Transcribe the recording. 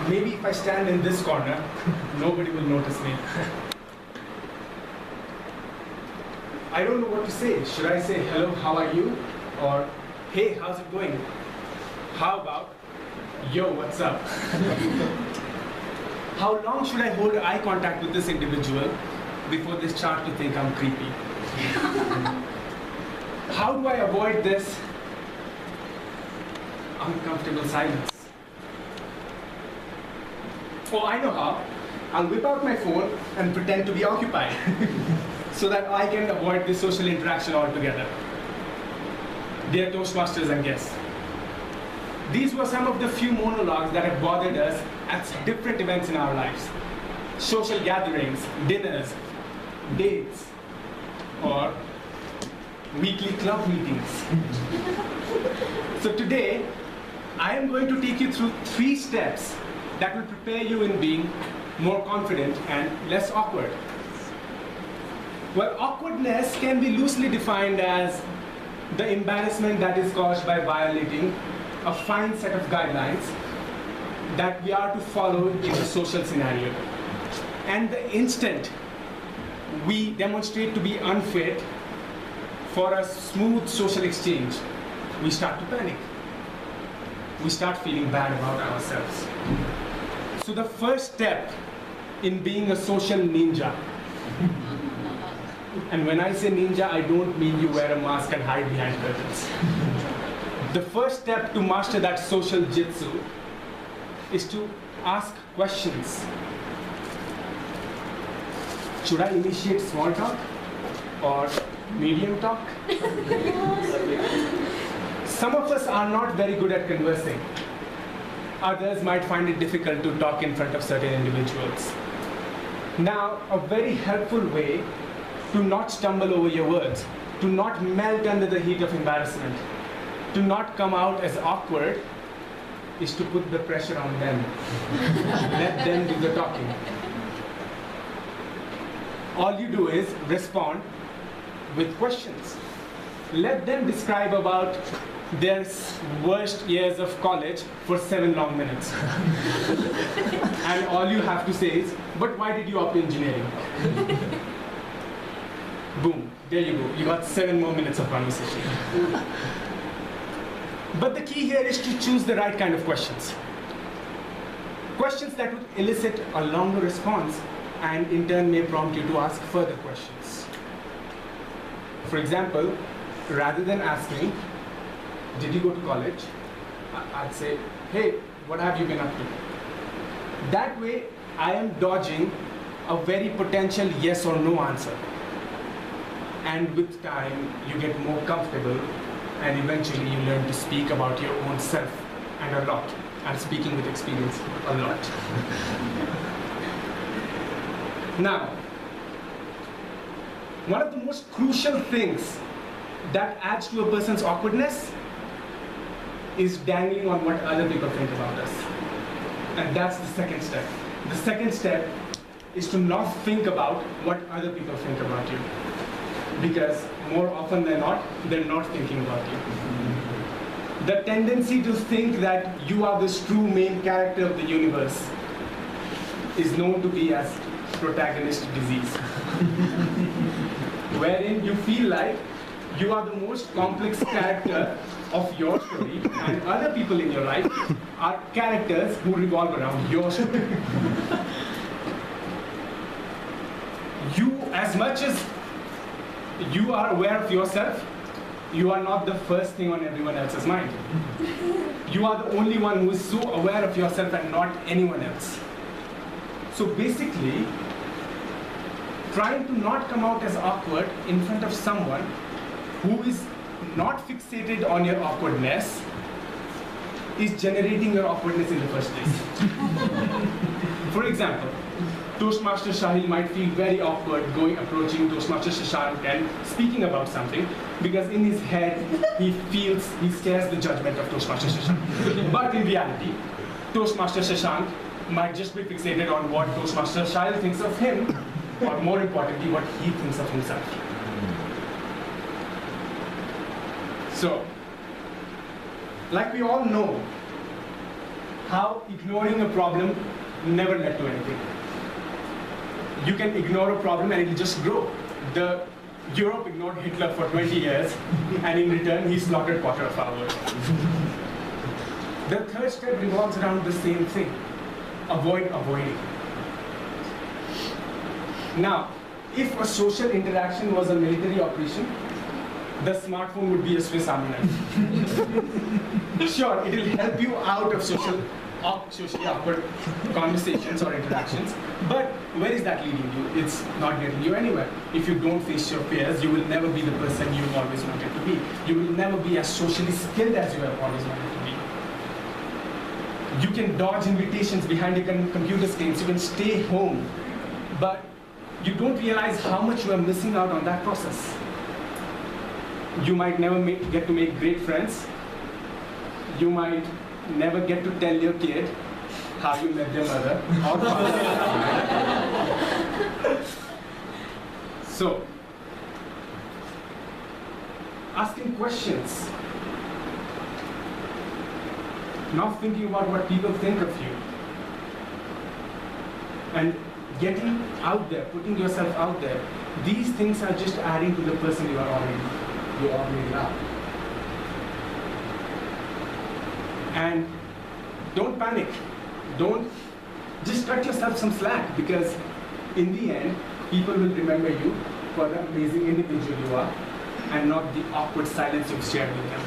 maybe if I stand in this corner, nobody will notice me. I don't know what to say. Should I say, hello, how are you? Or, hey, how's it going? How about, yo, what's up? How long should I hold eye contact with this individual before they start to think I'm creepy? How do I avoid this uncomfortable silence? Oh, I know how. I'll whip out my phone and pretend to be occupied so that I can avoid this social interaction altogether. Dear Toastmasters and guests, these were some of the few monologues that have bothered us at different events in our lives. Social gatherings, dinners, dates, or weekly club meetings. So today, I am going to take you through 3 steps that will prepare you in being more confident and less awkward. Well, awkwardness can be loosely defined as the embarrassment that is caused by violating a fine set of guidelines that we are to follow in a social scenario. And the instant we demonstrate to be unfit for a smooth social exchange, we start to panic. We start feeling bad about ourselves. So the first step in being a social ninja, and when I say ninja, I don't mean you wear a mask and hide behind curtains. The first step to master that social jitsu is to ask questions. Should I initiate small talk or medium talk? Some of us are not very good at conversing. Others might find it difficult to talk in front of certain individuals. Now, a very helpful way to not stumble over your words, to not melt under the heat of embarrassment, to not come out as awkward, is to put the pressure on them. Let them do the talking. All you do is respond with questions. Let them describe about their worst years of college for 7 long minutes. And all you have to say is, but why did you opt engineering? Boom, there you go. You got 7 more minutes of conversation. But the key here is to choose the right kind of questions. Questions that would elicit a longer response and in turn may prompt you to ask further questions. For example, rather than asking, did you go to college? I'd say, hey, what have you been up to? That way, I am dodging a very potential yes or no answer. And with time, you get more comfortable and eventually you learn to speak about your own self and a lot. I'm speaking with experience a lot. Now, one of the most crucial things that adds to a person's awkwardness is dangling on what other people think about us. And that's the second step. The second step is to not think about what other people think about you. Because more often than not, they're not thinking about you. The tendency to think that you are this true main character of the universe is known to be as protagonist disease. Wherein you feel like you are the most complex character of your story and other people in your life are characters who revolve around your story. You, as much as you are aware of yourself, you are not the first thing on everyone else's mind. You are the only one who is so aware of yourself and not anyone else. So basically, trying to not come out as awkward in front of someone who is not fixated on your awkwardness is generating your awkwardness in the first place. For example, Toastmaster Shahil might feel very awkward approaching Toastmaster Shashank and speaking about something because in his head he scares the judgment of Toastmaster Shashank. But in reality, Toastmaster Shashank might just be fixated on what Toastmaster Shahil thinks of him, or more importantly, what he thinks of himself. So, like we all know, how ignoring a problem never led to anything. You can ignore a problem and it will just grow. Europe ignored Hitler for 20 years, and in return, he slaughtered quarter of our world. The third step revolves around the same thing. Avoid avoiding. Now, if a social interaction was a military operation, the smartphone would be a Swiss Army knife. Sure, it will help you out of socially awkward conversations or interactions, but where is that leading you? It's not getting you anywhere. If you don't face your fears, you will never be the person you always wanted to be. You will never be as socially skilled as you have always wanted to be. You can dodge invitations behind your computer screens, you can stay home, but you don't realize how much you are missing out on that process. You might never get to make great friends. You might never get to tell your kid how you met their mother or father. So, asking questions, not thinking about what people think of you, and getting out there, putting yourself out there, these things are just adding to the person you already are. And don't panic. Just cut yourself some slack, because in the end, people will remember you for the amazing individual you are and not the awkward silence you've shared with them.